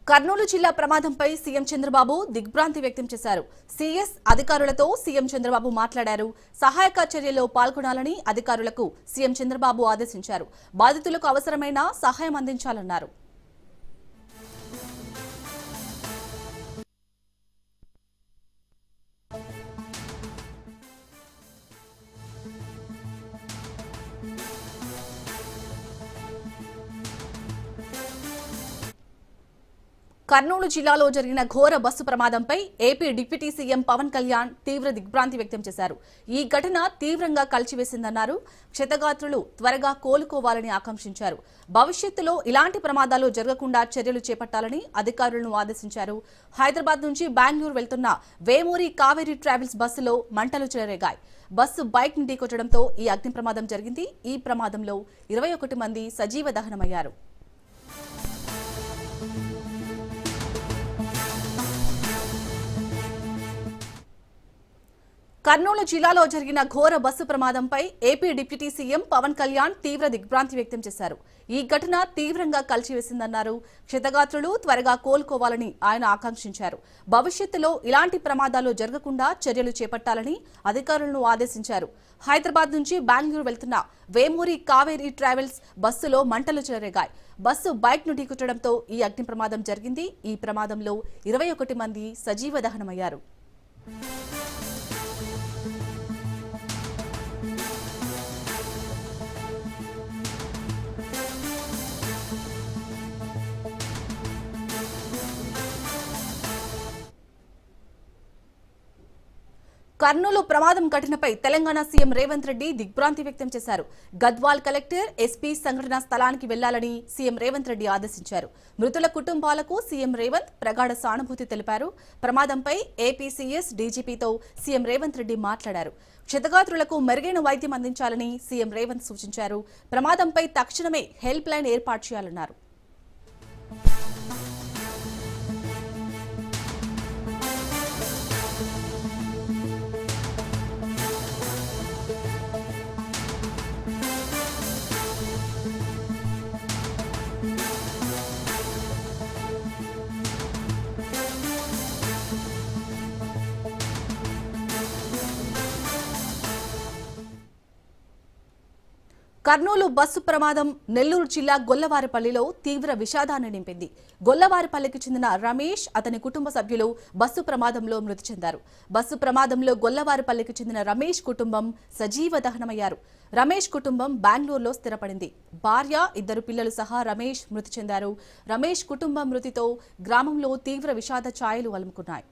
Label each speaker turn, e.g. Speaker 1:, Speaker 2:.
Speaker 1: కర్నూలు జిల్లా ప్రమాదంపై సీఎం చంద్రబాబు దిగ్భ్రాంతి వ్యక్తం చేశారు. సీఎస్ అధికారులతో సీఎం చంద్రబాబు మాట్లాడారు. సహాయక చర్యల్లో పాల్గొనాలని అధికారులకు సీఎం చంద్రబాబు ఆదేశించారు. బాధితులకు అవసరమైన సహాయం అందించాలన్నారు. కర్నూలు జిల్లాలో జరిగిన ఘోర బస్సు ప్రమాదంపై AP deputy CM Pawan Kalyan తీవ్ర దిగ్భ్రాంతి వ్యక్తం చేశారు. ఈ ఘటన తీవ్రంగా కలిచివేసిందన్నారు. క్షతగాత్రులు త్వరగా కోలుకోవాలని ఆకాంక్షించారు. భవిష్యత్తులో ఇలాంటి ప్రమాదాలు జరగకుండా చర్యలు చేపట్టాలని అధికారులను ఆదేశించారు. హైదరాబాద్ నుంచి బెంగళూరు వెళ్తున్న వేమూరి కావేరీ ట్రావెల్స్ బస్సులో మంటలు చెలరేగాయి. బస్సు బైక్ ని ఢీకొట్టడంతో ఈ అగ్ని ప్రమాదం జరిగింది. ఈ ప్రమాదంలో 21 మంది సజీవ దహనమయ్యారు. కర్నూలు జిల్లాలో జరిగిన ఘోర బస్సు ప్రమాదంపై AP deputy CM Pawan Kalyan తీవ్ర దిగ్భ్రాంతి వ్యక్తం చేశారు. ఈ ఘటన తీవ్రంగా కలిచివేసిందన్నారు. క్షతగాత్రులు త్వరగా కోలుకోవాలని ఆయన ఆకాంక్షించారు. భవిష్యత్తులో ఇలాంటి ప్రమాదాలు జరగకుండా చర్యలు చేపట్టాలని అధికారులను ఆదేశించారు. హైదరాబాద్ నుంచి బెంగళూరు వెళ్తున్న వేమూరి కావేరీ ట్రావెల్స్ బస్సులో మంటలు చెలరేగాయి. బస్సు బైక్ ను ఢీకొట్టడంతో ఈ అగ్ని ప్రమాదం జరిగింది. ఈ ప్రమాదంలో 21 మంది సజీవ దహనమయ్యారు. కర్నూలు ప్రమాదం ఘటనపై తెలంగాణ సీఎం రేవంత్ రెడ్డి దిగ్భ్రాంతి వ్యక్తం చేశారు. గద్వాల్ కలెక్టర్, ఎస్పీ సంఘటనా స్థలానికి వెళ్లాలని సీఎం రేవంత్ రెడ్డి ఆదేశించారు. మృతుల కుటుంబాలకు సీఎం రేవంత్ ప్రగాఢ సానుభూతి తెలిపారు. ప్రమాదంపై ఏపీ సీఎస్ డీజీపీతో సీఎం రేవంత్ రెడ్డి మాట్లాడారు. క్షతగాత్రులకు మెరుగైన వైద్యం అందించాలని సీఎం రేవంత్ సూచించారు. ప్రమాదంపై తక్షణమే హెల్ప్ లైన్ ఏర్పాటు చేయాలన్నారు. కర్నూలు బస్సు ప్రమాదం నెల్లూరు జిల్లా గొల్లవారిపల్లిలో తీవ్ర విషాదాన్ని నింపింది. గొల్లవారిపల్లికి చెందిన రమేష్, అతని కుటుంబ సభ్యులు బస్సు ప్రమాదంలో మృతి చెందారు. బస్సు ప్రమాదంలో గొల్లవారిపల్లికి చెందిన రమేష్ కుటుంబం సజీవ దహనమయ్యారు. రమేష్ కుటుంబం బెంగళూరులో స్థిరపడింది. భార్య, 2 పిల్లలు సహా రమేష్ మృతి చెందారు. రమేష్ కుటుంబం మృతితో గ్రామంలో తీవ్ర విషాద ఛాయలు అలుముకున్నాయి.